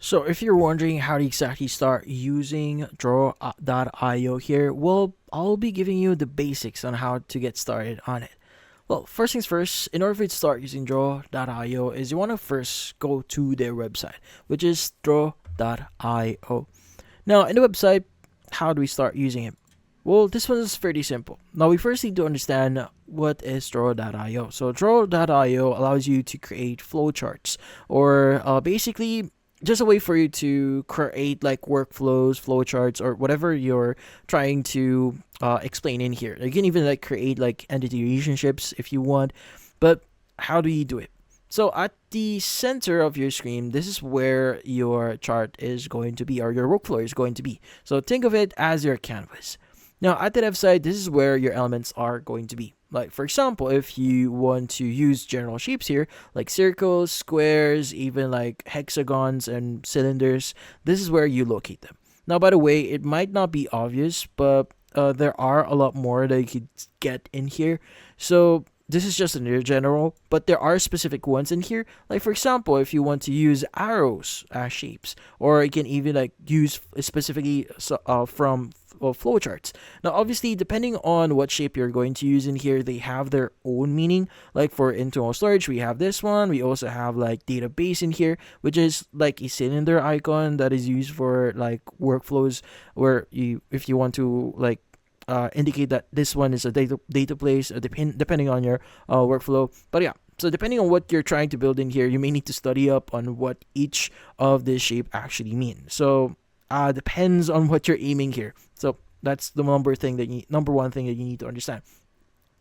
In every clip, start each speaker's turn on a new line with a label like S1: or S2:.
S1: So if you're wondering how to exactly start using Draw.io here, well, I'll be giving you the basics on how to get started on it. Well, first things first, in order for you to start using Draw.io is you want to first go to their website, which is Draw.io. Now, in the website, how do we start using it? Well, this one is pretty simple. Now, we first need to understand what is Draw.io. So, Draw.io allows you to create flowcharts, or basically just a way for you to create like workflows, flowcharts, or whatever you're trying to explain in here. You can even like create like entity relationships if you want, but how do you do it? So at the center of your screen, this is where your chart is going to be, or your workflow is going to be. So think of it as your canvas. Now at the left side, this is where your elements are going to be. Like for example, if you want to use general shapes here, like circles, squares, even like hexagons and cylinders, this is where you locate them. Now, by the way, it might not be obvious, but there are a lot more that you could get in here. So this is just in general, but there are specific ones in here. Like for example, if you want to use arrows as shapes, or you can even like use specifically from flowcharts. Now, obviously, depending on what shape you're going to use in here, they have their own meaning. Like for internal storage, we have this one. We also have like database in here, which is like a cylinder icon that is used for like workflows where you, if you want to like indicate that this one is a data place, depending on your workflow. But yeah, so depending on what you're trying to build in here, you may need to study up on what each of this shape actually mean. So depends on what you're aiming here. So that's the number one thing that you need to understand.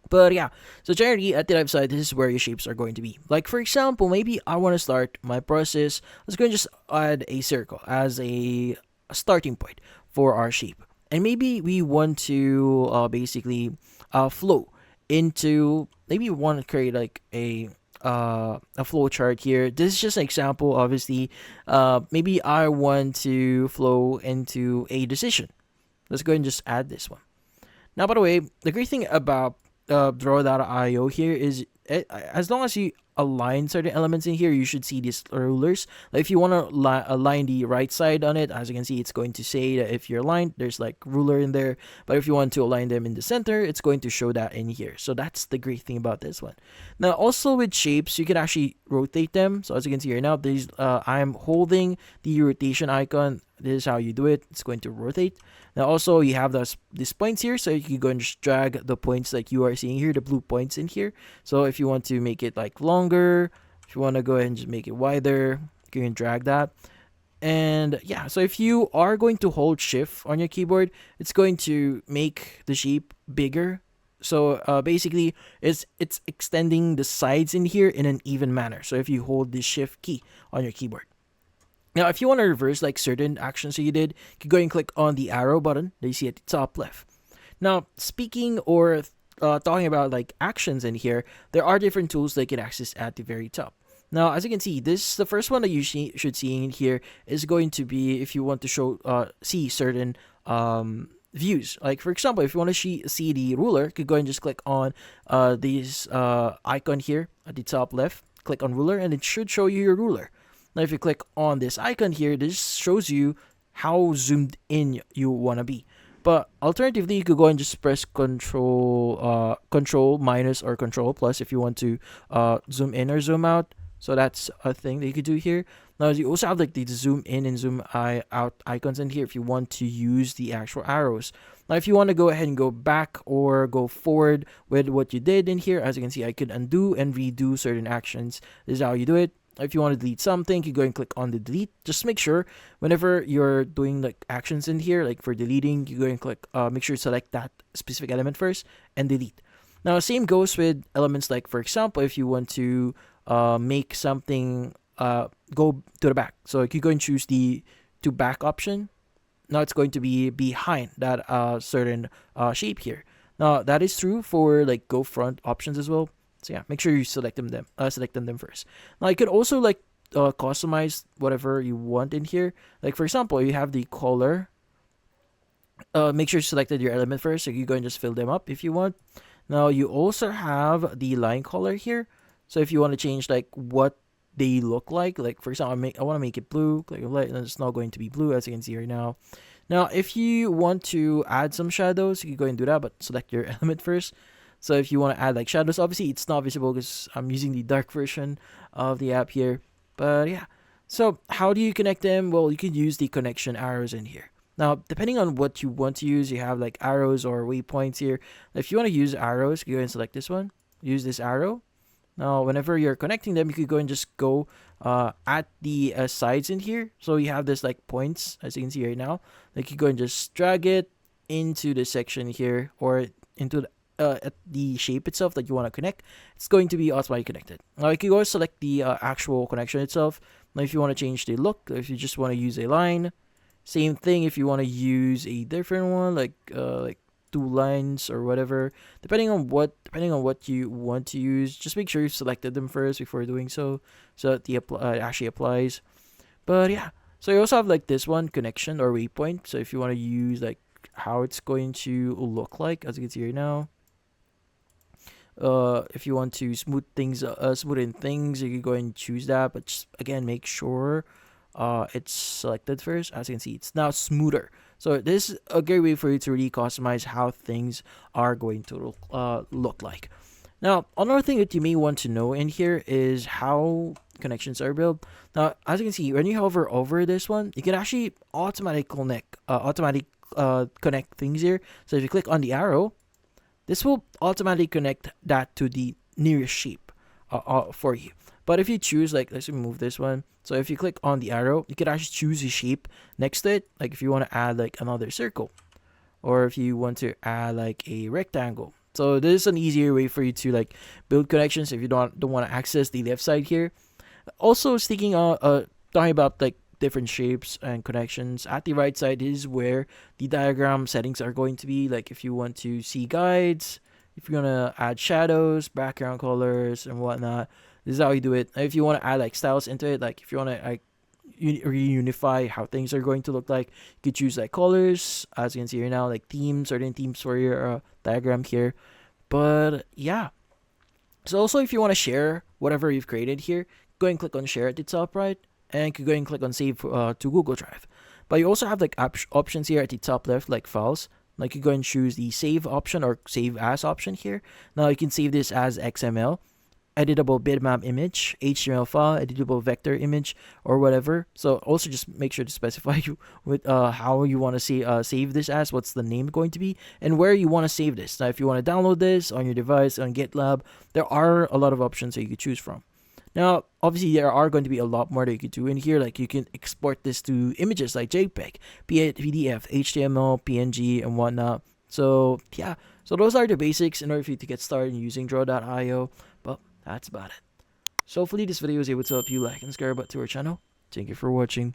S1: But yeah, so generally at the left side, this is where your shapes are going to be. Like for example, maybe I want to start my process. Let's go and just add a circle as a starting point for our shape. And maybe we want to basically flow into, maybe we want to create like a flow chart here. This is just an example, obviously. Maybe I want to flow into a decision. Let's go and just add this one. Now, by the way, the great thing about Draw.io here is as long as you align certain elements in here, you should see these rulers. Like if you want to align the right side on it, as you can see, it's going to say that if you're aligned, there's like ruler in there. But if you want to align them in the center, it's going to show that in here. So that's the great thing about this one. Now, also with shapes, you can actually rotate them. So as you can see here now, I'm holding the rotation icon. This is how you do it. It's going to rotate. Now also you have these points here, so you can go and just drag the points like you are seeing here, the blue points in here. So if you want to make it like longer, if you want to go ahead and just make it wider, you can drag that. And yeah, so if you are going to hold shift on your keyboard, it's going to make the shape bigger. So basically, it's extending the sides in here in an even manner. So if you hold the shift key on your keyboard. Now, if you want to reverse like certain actions that you did, you can go and click on the arrow button that you see at the top left. Now, speaking or talking about like actions in here, there are different tools that you can access at the very top. Now, as you can see, this the first one that you should see in here is going to be if you want to see certain views. Like for example, if you want to see the ruler, you could go and just click on this icon here at the top left. Click on ruler, and it should show you your ruler. Now, if you click on this icon here, this shows you how zoomed in you want to be. But alternatively, you could go and just press Control minus or Control plus if you want to zoom in or zoom out. So that's a thing that you could do here. Now, you also have like the zoom in and zoom out icons in here if you want to use the actual arrows. Now, if you want to go ahead and go back or go forward with what you did in here, as you can see, I could undo and redo certain actions. This is how you do it. If you want to delete something, you go and click on the delete. Just make sure whenever you're doing like actions in here, like for deleting, you go and click, make sure to select that specific element first and delete. Now, same goes with elements like, for example, if you want to make something go to the back. So you go and choose the to back option. Now it's going to be behind that certain shape here. Now, that is true for like go front options as well. So yeah, make sure you select them first. Now you could also like customize whatever you want in here. Like for example, you have the color. Make sure you selected your element first, so you go and just fill them up if you want. Now you also have the line color here. So if you want to change like what they look like. Like for example, I want to make it blue. Click apply, and it's not going to be blue as you can see right now. Now, if you want to add some shadows, you can go and do that, but select your element first. So if you want to add like shadows, obviously it's not visible because I'm using the dark version of the app here. But yeah, so how do you connect them? Well, you can use the connection arrows in here. Now, depending on what you want to use, you have like arrows or waypoints here. If you want to use arrows, you go and select this one. Use this arrow. Now, whenever you're connecting them, you could go and just go at the sides in here. So you have this like points, as you can see right now. Like you go and just drag it into the section here or into at the shape itself that you want to connect. It's going to be automatically connected. Now you can go and select the actual connection itself. Now if you want to change the look, if you just want to use a line, same thing if you want to use a different one like two lines or whatever, depending on what you want to use. Just make sure you've selected them first before doing so that the actually applies. But yeah, so you also have like this one, connection or waypoint. So if you want to use like how it's going to look like, as you can see right now, if you want to smoothen things, you can go and choose that, but just again make sure it's selected first. As you can see, it's now smoother. So this is a great way for you to really customize how things are going to look like. Now, another thing that you may want to know in here is how connections are built. Now, as you can see, when you hover over this one, you can actually automatically connect things here. So if you click on the arrow, this will automatically connect that to the nearest shape for you. But if you choose, like, let's remove this one. So if you click on the arrow, you can actually choose a shape next to it. Like if you want to add like another circle, or if you want to add like a rectangle. So this is an easier way for you to like build connections if you don't want to access the left side here. Also, talking about like different shapes and connections, at the right side is where the diagram settings are going to be. Like if you want to see guides, if you're gonna add shadows, background colors, and whatnot, this is how you do it. If you want to add like styles into it, like if you want to like reunify how things are going to look like, you could choose like colors, as you can see here now, like themes, certain themes for your diagram here. But yeah, so also if you want to share whatever you've created here, go and click on share at the top right, and you can go and click on save to Google Drive. But you also have like options here at the top left, like files. Like you go and choose the save option or save as option here. Now you can save this as XML, editable bitmap image, HTML file, editable vector image, or whatever. So also just make sure to specify with how you want to save this as, what's the name going to be, and where you want to save this. Now if you want to download this on your device on GitLab, there are a lot of options that you could choose from. Now, obviously, there are going to be a lot more that you could do in here. Like you can export this to images like JPEG, PDF, HTML, PNG, and whatnot. So yeah, so those are the basics in order for you to get started using Draw.io. But that's about it. So hopefully this video was able to help you like and subscribe to our channel. Thank you for watching.